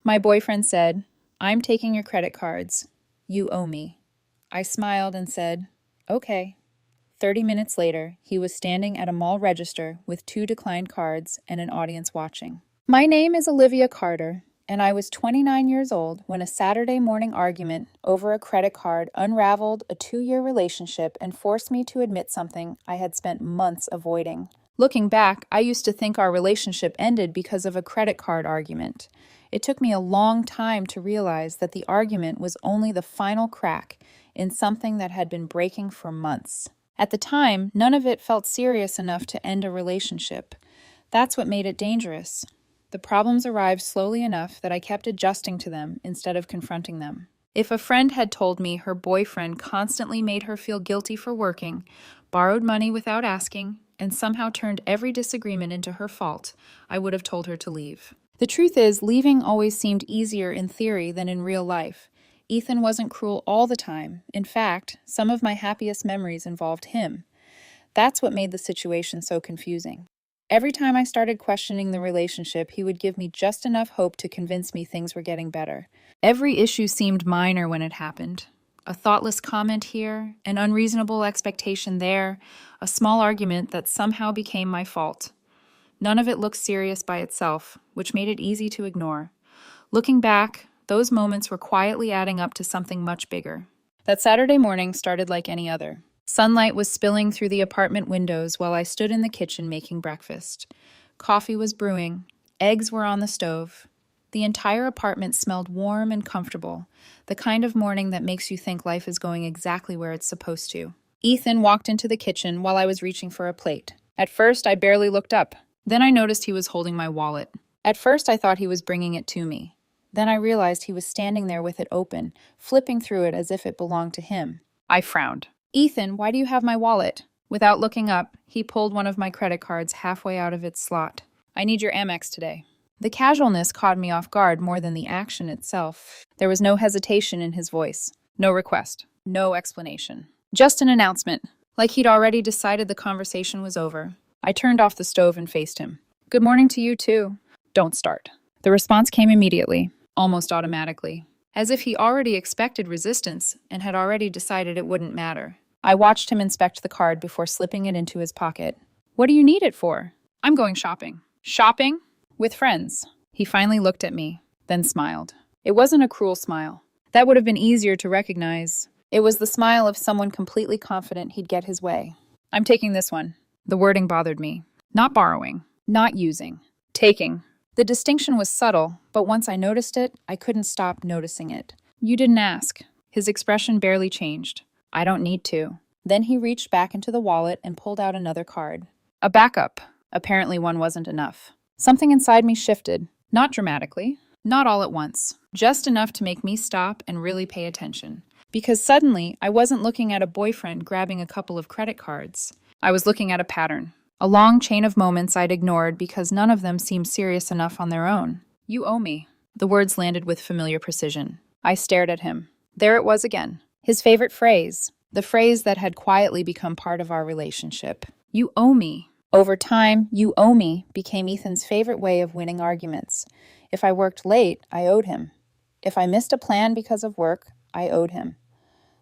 My boyfriend said, "I'm taking your credit cards. You owe me." I smiled and said, "Okay." 30 minutes later, he was standing at a mall register with 2 declined cards and an audience watching. My name is Olivia Carter, and I was 29 years old when a Saturday morning argument over a credit card unraveled a 2-year relationship and forced me to admit something I had spent months avoiding. Looking back, I used to think our relationship ended because of a credit card argument. It took me a long time to realize that the argument was only the final crack in something that had been breaking for months. At the time, none of it felt serious enough to end a relationship. That's what made it dangerous. The problems arrived slowly enough that I kept adjusting to them instead of confronting them. If a friend had told me her boyfriend constantly made her feel guilty for working, borrowed money without asking, and somehow turned every disagreement into her fault, I would have told her to leave. The truth is, leaving always seemed easier in theory than in real life. Ethan wasn't cruel all the time. In fact, some of my happiest memories involved him. That's what made the situation so confusing. Every time I started questioning the relationship, he would give me just enough hope to convince me things were getting better. Every issue seemed minor when it happened. A thoughtless comment here, an unreasonable expectation there, a small argument that somehow became my fault. None of it looked serious by itself, which made it easy to ignore. Looking back, those moments were quietly adding up to something much bigger. That Saturday morning started like any other. Sunlight was spilling through the apartment windows while I stood in the kitchen making breakfast. Coffee was brewing. Eggs were on the stove. The entire apartment smelled warm and comfortable, the kind of morning that makes you think life is going exactly where it's supposed to. Ethan walked into the kitchen while I was reaching for a plate. At first, I barely looked up. Then I noticed he was holding my wallet. At first, I thought he was bringing it to me. Then I realized he was standing there with it open, flipping through it as if it belonged to him. I frowned. "Ethan, why do you have my wallet?" Without looking up, he pulled one of my credit cards halfway out of its slot. "I need your Amex today." The casualness caught me off guard more than the action itself. There was no hesitation in his voice. No request. No explanation. Just an announcement. Like he'd already decided the conversation was over. I turned off the stove and faced him. "Good morning to you, too." "Don't start." The response came immediately, almost automatically, as if he already expected resistance and had already decided it wouldn't matter. I watched him inspect the card before slipping it into his pocket. "What do you need it for?" "I'm going shopping." "Shopping?" "With friends." He finally looked at me, then smiled. It wasn't a cruel smile. That would have been easier to recognize. It was the smile of someone completely confident he'd get his way. "I'm taking this one." The wording bothered me. Not borrowing. Not using. Taking. The distinction was subtle, but once I noticed it, I couldn't stop noticing it. "You didn't ask." His expression barely changed. "I don't need to." Then he reached back into the wallet and pulled out another card. A backup. Apparently one wasn't enough. Something inside me shifted. Not dramatically. Not all at once. Just enough to make me stop and really pay attention. Because suddenly, I wasn't looking at a boyfriend grabbing a couple of credit cards. I was looking at a pattern. A long chain of moments I'd ignored because none of them seemed serious enough on their own. "You owe me." The words landed with familiar precision. I stared at him. There it was again. His favorite phrase. The phrase that had quietly become part of our relationship. "You owe me." Over time, "you owe me" became Ethan's favorite way of winning arguments. If I worked late, I owed him. If I missed a plan because of work, I owed him.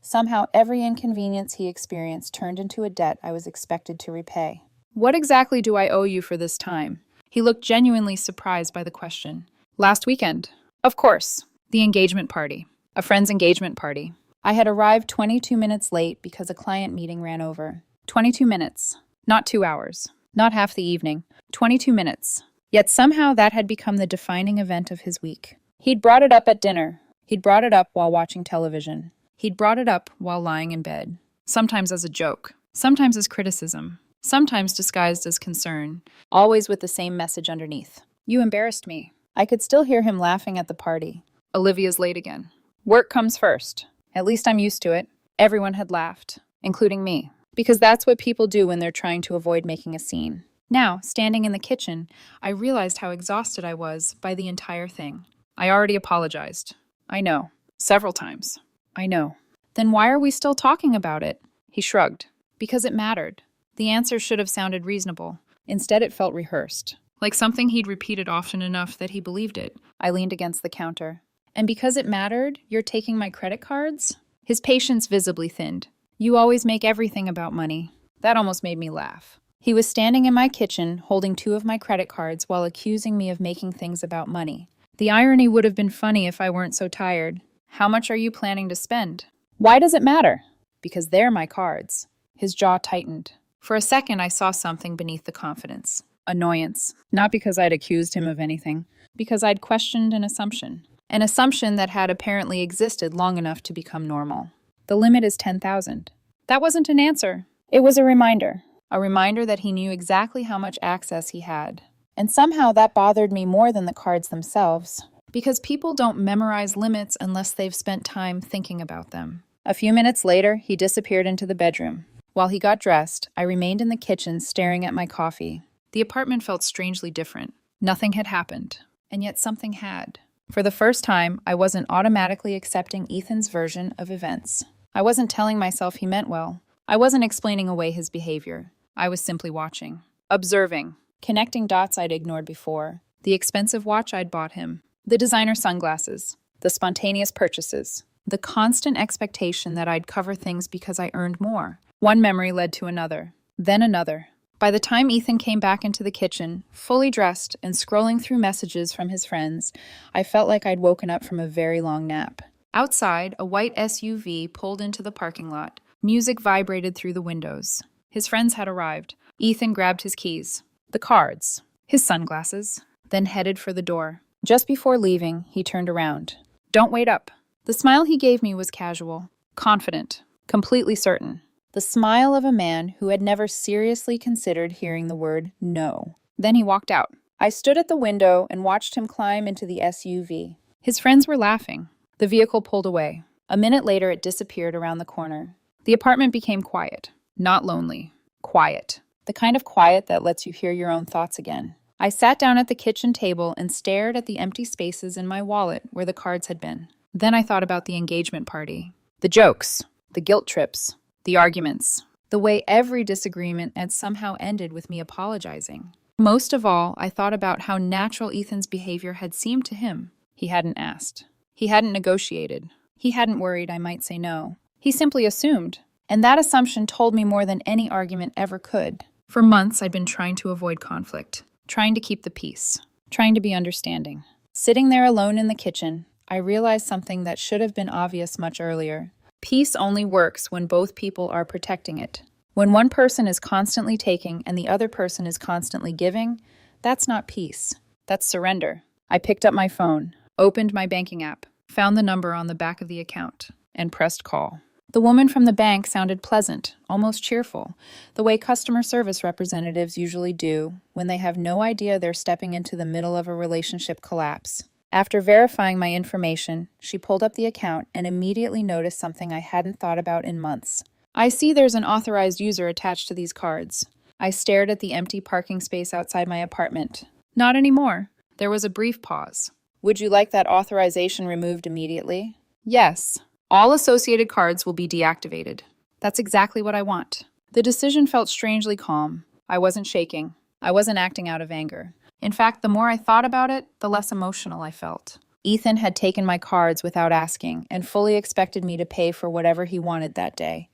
Somehow every inconvenience he experienced turned into a debt I was expected to repay. "What exactly do I owe you for this time?" He looked genuinely surprised by the question. "Last weekend." "Of course. The engagement party. A friend's engagement party." I had arrived 22 minutes late because a client meeting ran over. 22 minutes. Not 2 hours. Not half the evening. 22 minutes. Yet somehow that had become the defining event of his week. He'd brought it up at dinner. He'd brought it up while watching television. He'd brought it up while lying in bed. Sometimes as a joke. Sometimes as criticism. Sometimes disguised as concern, always with the same message underneath. "You embarrassed me." I could still hear him laughing at the party. "Olivia's late again." "Work comes first." At least I'm used to it. Everyone had laughed, including me, because that's what people do when they're trying to avoid making a scene. Now, standing in the kitchen, I realized how exhausted I was by the entire thing. I already apologized. I know. Several times. I know. Then why are we still talking about it? He shrugged. Because it mattered. The answer should have sounded reasonable. Instead, it felt rehearsed. like something he'd repeated often enough that he believed it. I leaned against the counter. And because it mattered, you're taking my credit cards? His patience visibly thinned. You always make everything about money. That almost made me laugh. He was standing in my kitchen, holding 2 of my credit cards while accusing me of making things about money. The irony would have been funny if I weren't so tired. How much are you planning to spend? Why does it matter? Because they're my cards. His jaw tightened. For a second, I saw something beneath the confidence. Annoyance. Not because I'd accused him of anything, because I'd questioned an assumption. An assumption that had apparently existed long enough to become normal. The limit is 10,000. That wasn't an answer. It was a reminder. A reminder that he knew exactly how much access he had. And somehow that bothered me more than the cards themselves. Because people don't memorize limits unless they've spent time thinking about them. A few minutes later, he disappeared into the bedroom. While he got dressed, I remained in the kitchen staring at my coffee. The apartment felt strangely different. Nothing had happened. And yet something had. For the first time, I wasn't automatically accepting Ethan's version of events. I wasn't telling myself he meant well. I wasn't explaining away his behavior. I was simply watching. Observing. Connecting dots I'd ignored before. The expensive watch I'd bought him. The designer sunglasses. The spontaneous purchases. The constant expectation that I'd cover things because I earned more. One memory led to another. Then another. By the time Ethan came back into the kitchen, fully dressed and scrolling through messages from his friends, I felt like I'd woken up from a very long nap. Outside, a white SUV pulled into the parking lot. Music vibrated through the windows. His friends had arrived. Ethan grabbed his keys, the cards, his sunglasses, then headed for the door. Just before leaving, he turned around. "Don't wait up." The smile he gave me was casual, confident, completely certain. The smile of a man who had never seriously considered hearing the word no. Then he walked out. I stood at the window and watched him climb into the SUV. His friends were laughing. The vehicle pulled away. A minute later, it disappeared around the corner. The apartment became quiet. Not lonely. Quiet. The kind of quiet that lets you hear your own thoughts again. I sat down at the kitchen table and stared at the empty spaces in my wallet where the cards had been. Then I thought about the engagement party. The jokes. The guilt trips. The arguments. The way every disagreement had somehow ended with me apologizing. Most of all, I thought about how natural Ethan's behavior had seemed to him. He hadn't asked. He hadn't negotiated. He hadn't worried I might say no. He simply assumed. And that assumption told me more than any argument ever could. For months, I'd been trying to avoid conflict. Trying to keep the peace. Trying to be understanding. Sitting there alone in the kitchen, I realized something that should have been obvious much earlier. Peace only works when both people are protecting it. When one person is constantly taking and the other person is constantly giving, that's not peace. That's surrender. I picked up my phone, opened my banking app, found the number on the back of the account, and pressed call. The woman from the bank sounded pleasant, almost cheerful, the way customer service representatives usually do when they have no idea they're stepping into the middle of a relationship collapse. After verifying my information, she pulled up the account and immediately noticed something I hadn't thought about in months. "I see there's an authorized user attached to these cards." I stared at the empty parking space outside my apartment. "Not anymore." There was a brief pause. "Would you like that authorization removed immediately?" "Yes. All associated cards will be deactivated." "That's exactly what I want." The decision felt strangely calm. I wasn't shaking. I wasn't acting out of anger. In fact, the more I thought about it, the less emotional I felt. Ethan had taken my cards without asking and fully expected me to pay for whatever he wanted that day.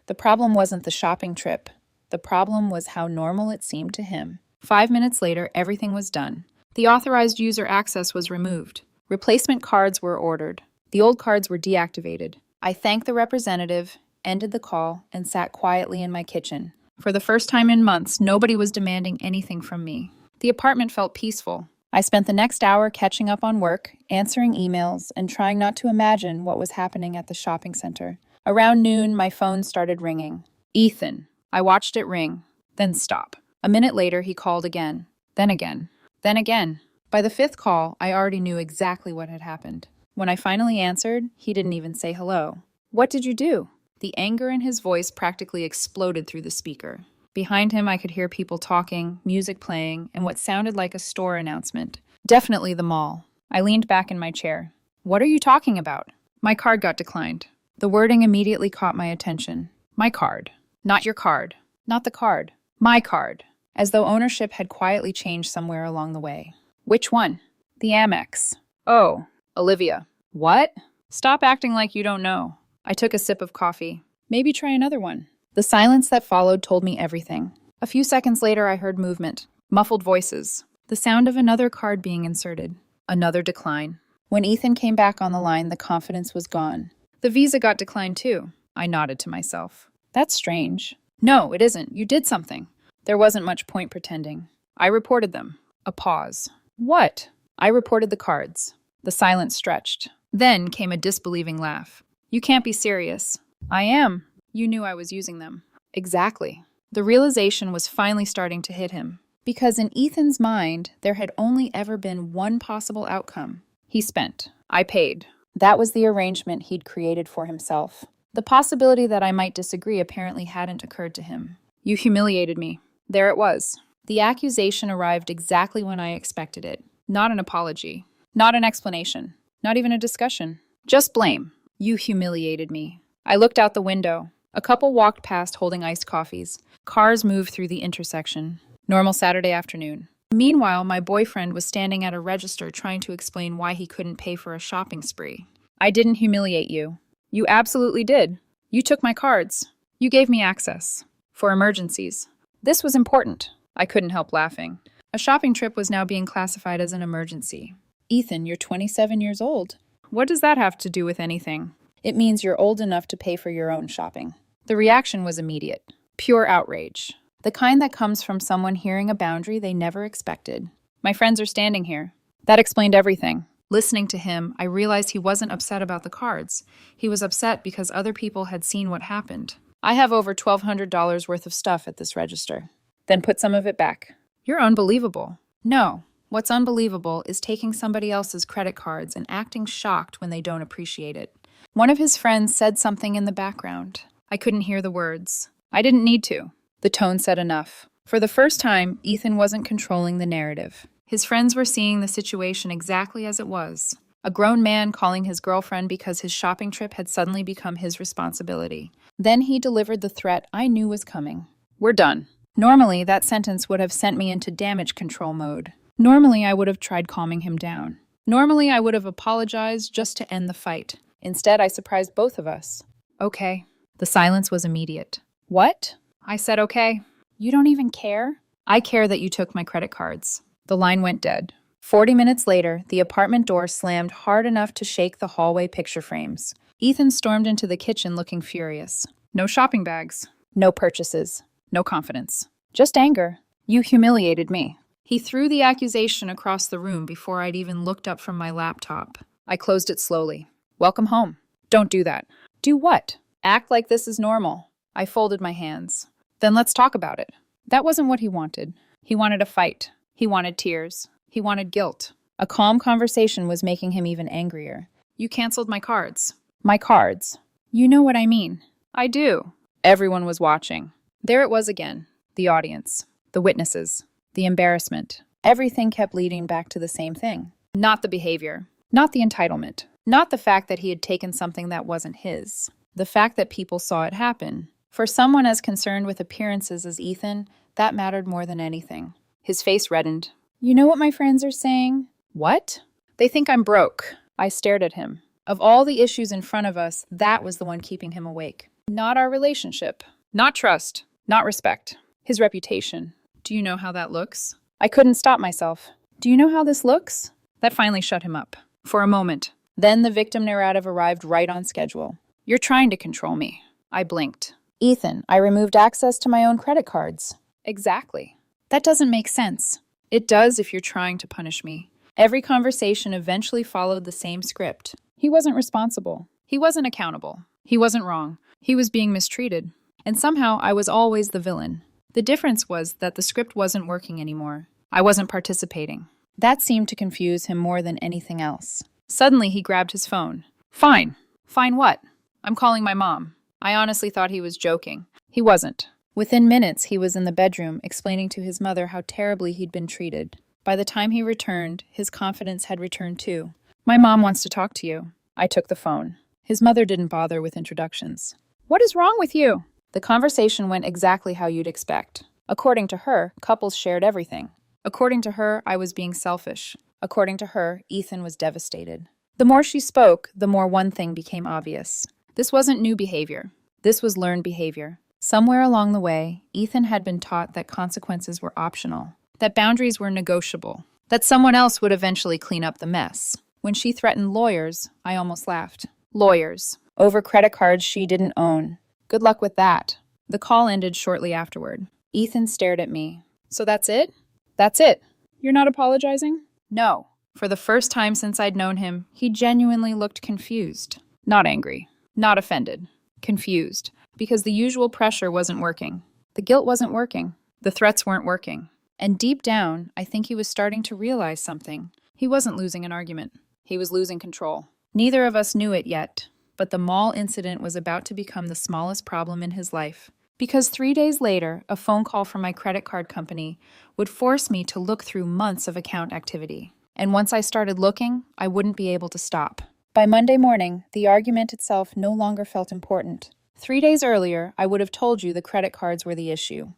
The problem wasn't the shopping trip. The problem was how normal it seemed to him. 5 minutes later, everything was done. The authorized user access was removed. Replacement cards were ordered. The old cards were deactivated. I thanked the representative, ended the call, and sat quietly in my kitchen. For the first time in months, nobody was demanding anything from me. The apartment felt peaceful. I spent the next hour catching up on work, answering emails, and trying not to imagine what was happening at the shopping center. Around noon, my phone started ringing. "Ethan." I watched it ring, then stop. A minute later, he called again. Then again. Then again. By the 5th call, I already knew exactly what had happened. When I finally answered, he didn't even say hello. "What did you do?" The anger in his voice practically exploded through the speaker. Behind him, I could hear people talking, music playing, and what sounded like a store announcement. Definitely the mall. I leaned back in my chair. "What are you talking about?" "My card got declined." The wording immediately caught my attention. "My card. Not your card. Not the card. My card." as though ownership had quietly changed somewhere along the way. Which one? The Amex. Oh, Olivia. What? Stop acting like you don't know. I took a sip of coffee. Maybe try another one. The silence that followed told me everything. A few seconds later, I heard movement, muffled voices, the sound of another card being inserted, another decline. When Ethan came back on the line, the confidence was gone. The visa got declined too. I nodded to myself. That's strange. No, it isn't. You did something. There wasn't much point pretending. I reported them. A pause. What? I reported the cards. The silence stretched. Then came a disbelieving laugh. You can't be serious. I am. You knew I was using them. Exactly. The realization was finally starting to hit him. Because in Ethan's mind, there had only ever been one possible outcome. He spent. I paid. That was the arrangement he'd created for himself. The possibility that I might disagree apparently hadn't occurred to him. You humiliated me. There it was. The accusation arrived exactly when I expected it. Not an apology. Not an explanation. Not even a discussion. Just blame. You humiliated me. I looked out the window. A couple walked past holding iced coffees. Cars moved through the intersection. Normal Saturday afternoon. Meanwhile, my boyfriend was standing at a register trying to explain why he couldn't pay for a shopping spree. I didn't humiliate you. You absolutely did. You took my cards. You gave me access. For emergencies. This was important. I couldn't help laughing. A shopping trip was now being classified as an emergency. Ethan, you're 27 years old. What does that have to do with anything? It means you're old enough to pay for your own shopping. The reaction was immediate. Pure outrage. The kind that comes from someone hearing a boundary they never expected. My friends are standing here. That explained everything. Listening to him, I realized he wasn't upset about the cards. He was upset because other people had seen what happened. I have over $1,200 worth of stuff at this register. Then put some of it back. You're unbelievable. No. What's unbelievable is taking somebody else's credit cards and acting shocked when they don't appreciate it. One of his friends said something in the background. I couldn't hear the words. I didn't need to. The tone said enough. For the first time, Ethan wasn't controlling the narrative. His friends were seeing the situation exactly as it was. A grown man calling his girlfriend because his shopping trip had suddenly become his responsibility. Then he delivered the threat I knew was coming. We're done. Normally, that sentence would have sent me into damage control mode. Normally, I would have tried calming him down. Normally, I would have apologized just to end the fight. Instead, I surprised both of us. Okay. The silence was immediate. What? I said okay. You don't even care? I care that you took my credit cards. The line went dead. 40 minutes later, the apartment door slammed hard enough to shake the hallway picture frames. Ethan stormed into the kitchen looking furious. No shopping bags. No purchases. No confidence. Just anger. You humiliated me. He threw the accusation across the room before I'd even looked up from my laptop. I closed it slowly. Welcome home. Don't do that. Do what? Act like this is normal. I folded my hands. Then let's talk about it. That wasn't what he wanted. He wanted a fight. He wanted tears. He wanted guilt. A calm conversation was making him even angrier. You canceled my cards. My cards. You know what I mean. I do. Everyone was watching. There it was again. The audience. The witnesses. The embarrassment. Everything kept leading back to the same thing. Not the behavior. Not the entitlement. Not the fact that he had taken something that wasn't his. The fact that people saw it happen. For someone as concerned with appearances as Ethan, that mattered more than anything. His face reddened. You know what my friends are saying? What? They think I'm broke. I stared at him. Of all the issues in front of us, that was the one keeping him awake. Not our relationship. Not trust. Not respect. His reputation. Do you know how that looks? I couldn't stop myself. Do you know how this looks? That finally shut him up. For a moment. Then the victim narrative arrived right on schedule. You're trying to control me. I blinked. Ethan, I removed access to my own credit cards. Exactly. That doesn't make sense. It does if you're trying to punish me. Every conversation eventually followed the same script. He wasn't responsible. He wasn't accountable. He wasn't wrong. He was being mistreated. And somehow I was always the villain. The difference was that the script wasn't working anymore. I wasn't participating. That seemed to confuse him more than anything else. Suddenly he grabbed his phone. Fine. Fine what? I'm calling my mom. I honestly thought he was joking. He wasn't. Within minutes, he was in the bedroom explaining to his mother how terribly he'd been treated. By the time he returned, his confidence had returned too. My mom wants to talk to you. I took the phone. His mother didn't bother with introductions. What is wrong with you? The conversation went exactly how you'd expect. According to her, couples shared everything. According to her, I was being selfish. According to her, Ethan was devastated. The more she spoke, the more one thing became obvious. This wasn't new behavior. This was learned behavior. Somewhere along the way, Ethan had been taught that consequences were optional, that boundaries were negotiable, that someone else would eventually clean up the mess. When she threatened lawyers, I almost laughed. Lawyers. Over credit cards she didn't own. Good luck with that. The call ended shortly afterward. Ethan stared at me. So that's it? That's it. You're not apologizing? No. For the first time since I'd known him, he genuinely looked confused. Not angry. Not offended. Confused. Because the usual pressure wasn't working. The guilt wasn't working. The threats weren't working. And deep down, I think he was starting to realize something. He wasn't losing an argument. He was losing control. Neither of us knew it yet, but the mall incident was about to become the smallest problem in his life. Because 3 days later, a phone call from my credit card company would force me to look through months of account activity. And once I started looking, I wouldn't be able to stop. By Monday morning, the argument itself no longer felt important. 3 days earlier, I would have told you the credit cards were the issue.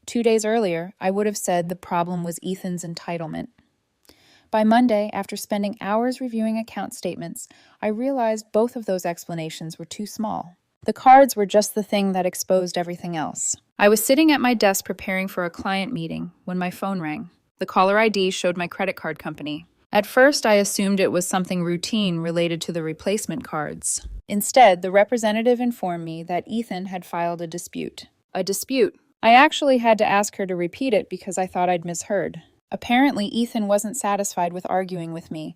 2 days earlier, I would have said the problem was Ethan's entitlement. By Monday, after spending hours reviewing account statements, I realized both of those explanations were too small. The cards were just the thing that exposed everything else. I was sitting at my desk preparing for a client meeting when my phone rang. The caller ID showed my credit card company. At first, I assumed it was something routine related to the replacement cards. Instead, the representative informed me that Ethan had filed a dispute. A dispute. I actually had to ask her to repeat it because I thought I'd misheard. Apparently, Ethan wasn't satisfied with arguing with me.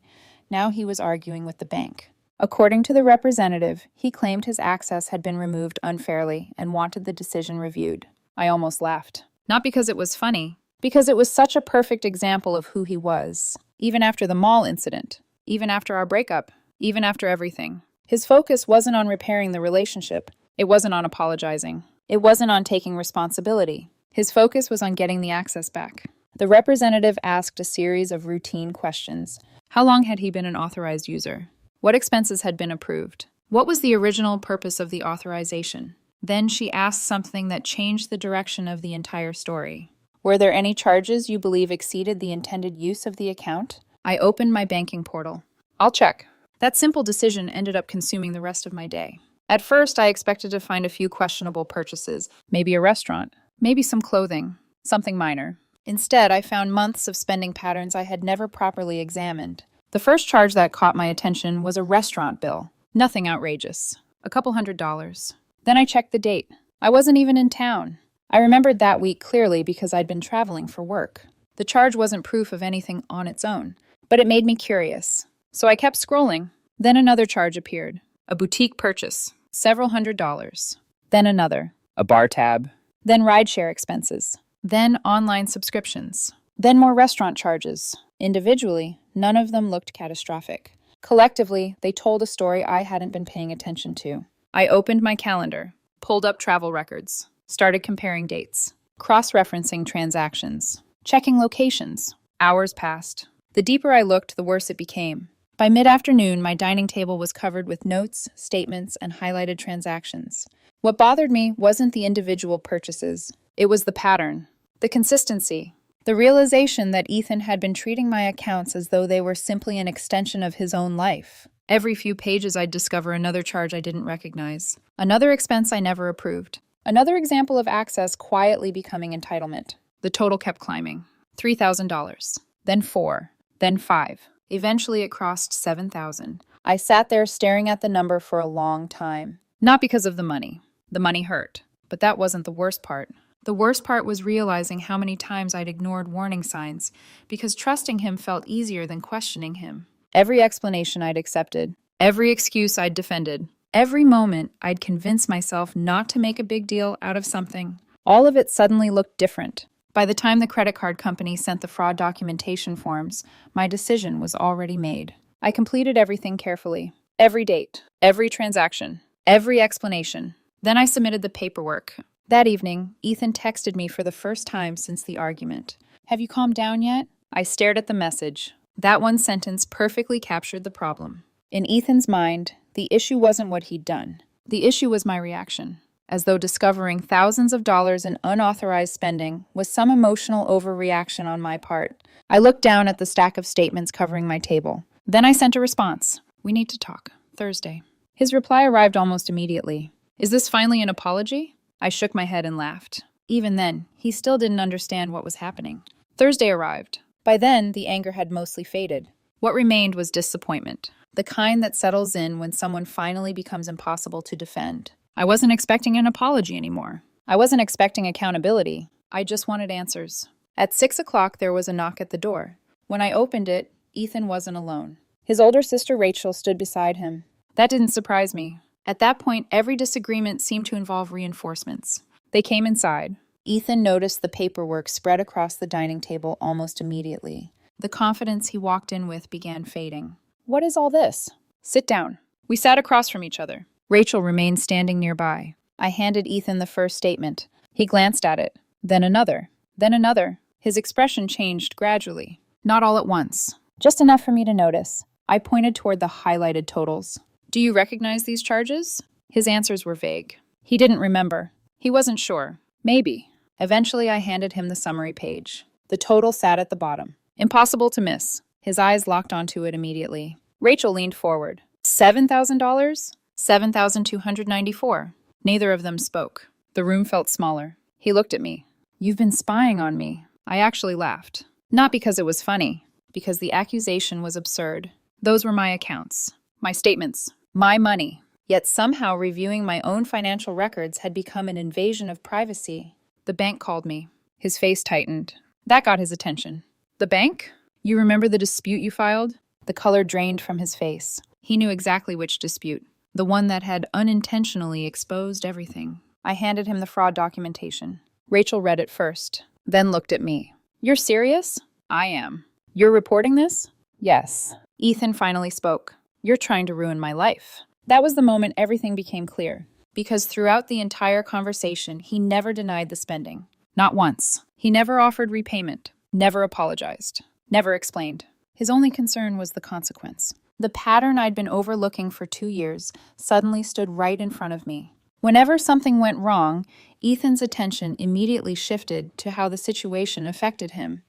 Now he was arguing with the bank. According to the representative, he claimed his access had been removed unfairly and wanted the decision reviewed. I almost laughed. Not because it was funny, because it was such a perfect example of who he was. Even after the mall incident, even after our breakup, even after everything. His focus wasn't on repairing the relationship. It wasn't on apologizing. It wasn't on taking responsibility. His focus was on getting the access back. The representative asked a series of routine questions. How long had he been an authorized user? What expenses had been approved? What was the original purpose of the authorization? Then she asked something that changed the direction of the entire story. Were there any charges you believe exceeded the intended use of the account? I opened my banking portal. I'll check. That simple decision ended up consuming the rest of my day. At first, I expected to find a few questionable purchases, maybe a restaurant, maybe some clothing, something minor. Instead, I found months of spending patterns I had never properly examined. The first charge that caught my attention was a restaurant bill. Nothing outrageous. A couple $100s. Then I checked the date. I wasn't even in town. I remembered that week clearly because I'd been traveling for work. The charge wasn't proof of anything on its own, but it made me curious. So I kept scrolling. Then another charge appeared. A boutique purchase. Several $100s. Then another. A bar tab. Then rideshare expenses. Then online subscriptions. Then more restaurant charges. Individually, none of them looked catastrophic. Collectively, they told a story I hadn't been paying attention to. I opened my calendar, pulled up travel records, started comparing dates, cross-referencing transactions, checking locations. Hours passed. The deeper I looked, the worse it became. By mid-afternoon, my dining table was covered with notes, statements, and highlighted transactions. What bothered me wasn't the individual purchases. It was the pattern, the consistency. The realization that Ethan had been treating my accounts as though they were simply an extension of his own life. Every few pages I'd discover another charge I didn't recognize. Another expense I never approved. Another example of access quietly becoming entitlement. The total kept climbing. $3,000. Then $4,000. Then $5,000. Eventually it crossed $7,000. I sat there staring at the number for a long time. Not because of the money. The money hurt. But that wasn't the worst part. The worst part was realizing how many times I'd ignored warning signs because trusting him felt easier than questioning him. Every explanation I'd accepted, every excuse I'd defended, every moment I'd convinced myself not to make a big deal out of something. All of it suddenly looked different. By the time the credit card company sent the fraud documentation forms, my decision was already made. I completed everything carefully. Every date, every transaction, every explanation. Then I submitted the paperwork. That evening, Ethan texted me for the first time since the argument. "Have you calmed down yet?" I stared at the message. That one sentence perfectly captured the problem. In Ethan's mind, the issue wasn't what he'd done. The issue was my reaction. as though discovering thousands of dollars in unauthorized spending was some emotional overreaction on my part. I looked down at the stack of statements covering my table. Then I sent a response. We need to talk. Thursday. His reply arrived almost immediately. Is this finally an apology? I shook my head and laughed. Even then, he still didn't understand what was happening. Thursday arrived. By then, the anger had mostly faded. What remained was disappointment, the kind that settles in when someone finally becomes impossible to defend. I wasn't expecting an apology anymore. I wasn't expecting accountability. I just wanted answers. At 6 o'clock, there was a knock at the door. When I opened it, Ethan wasn't alone. His older sister Rachel stood beside him. That didn't surprise me. At that point, every disagreement seemed to involve reinforcements. They came inside. Ethan noticed the paperwork spread across the dining table almost immediately. The confidence he walked in with began fading. What is all this? Sit down. We sat across from each other. Rachel remained standing nearby. I handed Ethan the first statement. He glanced at it. Then another. Then another. His expression changed gradually. Not all at once. Just enough for me to notice. I pointed toward the highlighted totals. Do you recognize these charges? His answers were vague. He didn't remember. He wasn't sure. Maybe. Eventually, I handed him the summary page. The total sat at the bottom. Impossible to miss. His eyes locked onto it immediately. Rachel leaned forward. $7,000? $7,294. Neither of them spoke. The room felt smaller. He looked at me. You've been spying on me. I actually laughed. Not because it was funny, because the accusation was absurd. Those were my accounts, my statements, my money. Yet somehow reviewing my own financial records had become an invasion of privacy. The bank called me. His face tightened. That got his attention. The bank? You remember the dispute you filed? The color drained from his face. He knew exactly which dispute. The one that had unintentionally exposed everything. I handed him the fraud documentation. Rachel read it first, then looked at me. You're serious? I am. You're reporting this? Yes. Ethan finally spoke. You're trying to ruin my life. That was the moment everything became clear. Because throughout the entire conversation, he never denied the spending. Not once. He never offered repayment. Never apologized. Never explained. His only concern was the consequence. The pattern I'd been overlooking for 2 years suddenly stood right in front of me. Whenever something went wrong, Ethan's attention immediately shifted to how the situation affected him.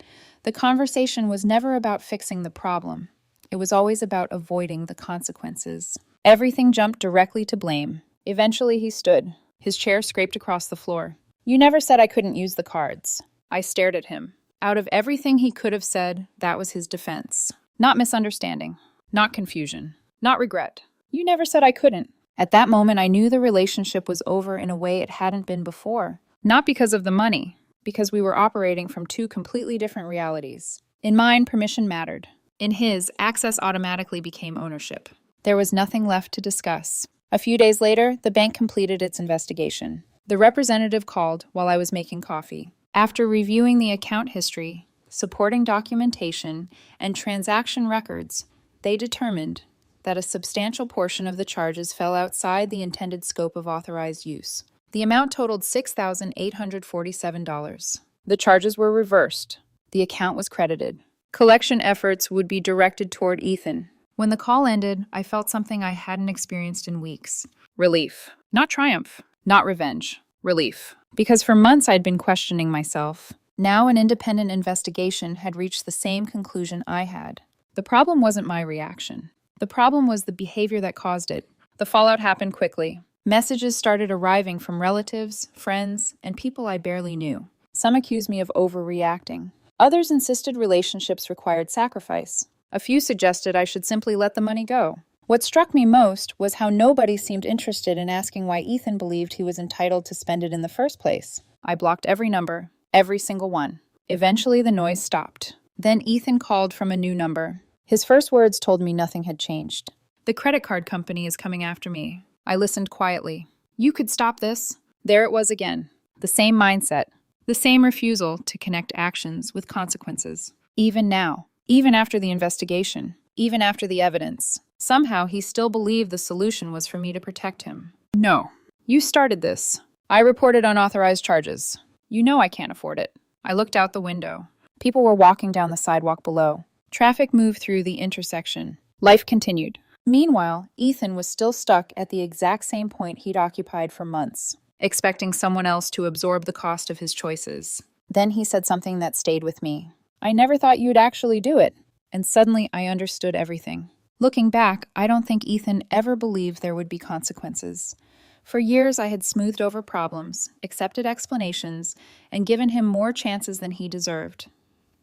The conversation was never about fixing the problem. It was always about avoiding the consequences. Everything jumped directly to blame. Eventually he stood. His chair scraped across the floor. You never said I couldn't use the cards. I stared at him. Out of everything he could have said, that was his defense. Not misunderstanding. Not confusion. Not regret. You never said I couldn't. At that moment, I knew the relationship was over in a way it hadn't been before. Not because of the money, because we were operating from two completely different realities. In mine, permission mattered. In his, access automatically became ownership. There was nothing left to discuss. A few days later, the bank completed its investigation. The representative called while I was making coffee. After reviewing the account history, supporting documentation, and transaction records, they determined that a substantial portion of the charges fell outside the intended scope of authorized use. The amount totaled $6,847. The charges were reversed. The account was credited. Collection efforts would be directed toward Ethan. When the call ended, I felt something I hadn't experienced in weeks. Relief. Not triumph. Not revenge. Relief. Because for months I'd been questioning myself. Now an independent investigation had reached the same conclusion I had. The problem wasn't my reaction. The problem was the behavior that caused it. The fallout happened quickly. Messages started arriving from relatives, friends, and people I barely knew. Some accused me of overreacting. Others insisted relationships required sacrifice. A few suggested I should simply let the money go. What struck me most was how nobody seemed interested in asking why Ethan believed he was entitled to spend it in the first place. I blocked every number, every single one. Eventually, the noise stopped. Then Ethan called from a new number. His first words told me nothing had changed. The credit card company is coming after me. I listened quietly. You could stop this. There it was again. The same mindset. The same refusal to connect actions with consequences. Even now. Even after the investigation. Even after the evidence. Somehow he still believed the solution was for me to protect him. No. You started this. I reported unauthorized charges. You know I can't afford it. I looked out the window. People were walking down the sidewalk below. Traffic moved through the intersection. Life continued. Meanwhile, Ethan was still stuck at the exact same point he'd occupied for months. expecting someone else to absorb the cost of his choices. Then he said something that stayed with me. "I never thought you'd actually do it." And suddenly I understood everything. Looking back, I don't think Ethan ever believed there would be consequences. For years, I had smoothed over problems, accepted explanations, and given him more chances than he deserved.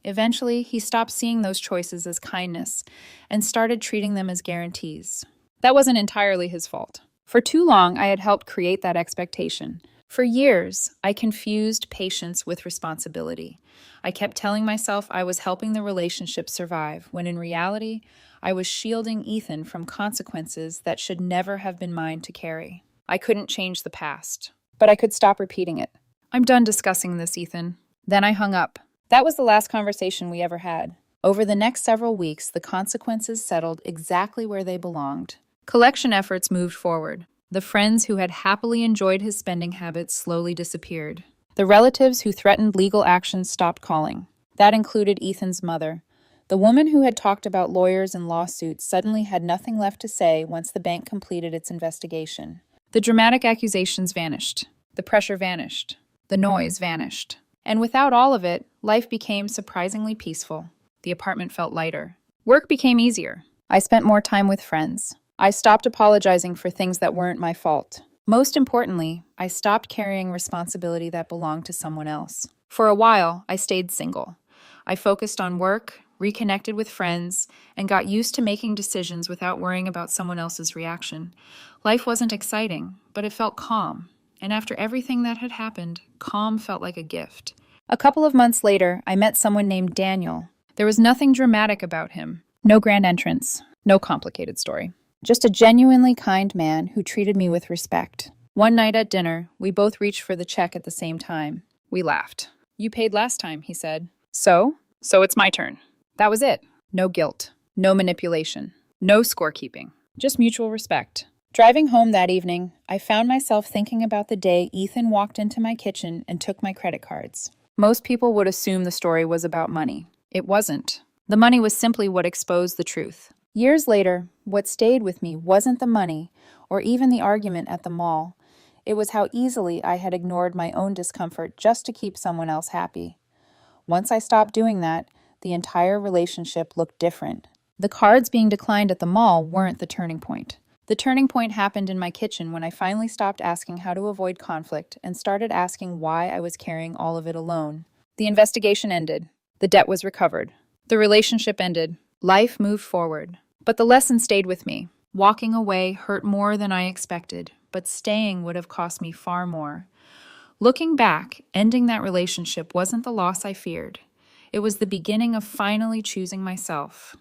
Eventually, he stopped seeing those choices as kindness and started treating them as guarantees. That wasn't entirely his fault. For too long, I had helped create that expectation. For years, I confused patience with responsibility. I kept telling myself I was helping the relationship survive, when in reality, I was shielding Ethan from consequences that should never have been mine to carry. I couldn't change the past, but I could stop repeating it. "I'm done discussing this, Ethan." Then I hung up. That was the last conversation we ever had. Over the next several weeks, the consequences settled exactly where they belonged. Collection efforts moved forward. The friends who had happily enjoyed his spending habits slowly disappeared. The relatives who threatened legal action stopped calling. That included Ethan's mother. The woman who had talked about lawyers and lawsuits suddenly had nothing left to say once the bank completed its investigation. The dramatic accusations vanished. The pressure vanished. The noise vanished. And without all of it, life became surprisingly peaceful. The apartment felt lighter. Work became easier. I spent more time with friends. I stopped apologizing for things that weren't my fault. Most importantly, I stopped carrying responsibility that belonged to someone else. For a while, I stayed single. I focused on work, reconnected with friends, and got used to making decisions without worrying about someone else's reaction. Life wasn't exciting, but it felt calm. And after everything that had happened, calm felt like a gift. A couple of months later, I met someone named Daniel. There was nothing dramatic about him. No grand entrance. No complicated story. Just a genuinely kind man who treated me with respect. One night at dinner, we both reached for the check at the same time. We laughed. "You paid last time," he said. So it's my turn." That was it. No guilt. No manipulation. No scorekeeping. Just mutual respect. Driving home that evening, I found myself thinking about the day Ethan walked into my kitchen and took my credit cards. Most people would assume the story was about money. It wasn't. The money was simply what exposed the truth. Years later, what stayed with me wasn't the money or even the argument at the mall. It was how easily I had ignored my own discomfort just to keep someone else happy. Once I stopped doing that, the entire relationship looked different. The cards being declined at the mall weren't the turning point. The turning point happened in my kitchen when I finally stopped asking how to avoid conflict and started asking why I was carrying all of it alone. The investigation ended. The debt was recovered. The relationship ended. Life moved forward. But the lesson stayed with me. Walking away hurt more than I expected, but staying would have cost me far more. Looking back, ending that relationship wasn't the loss I feared. It was the beginning of finally choosing myself.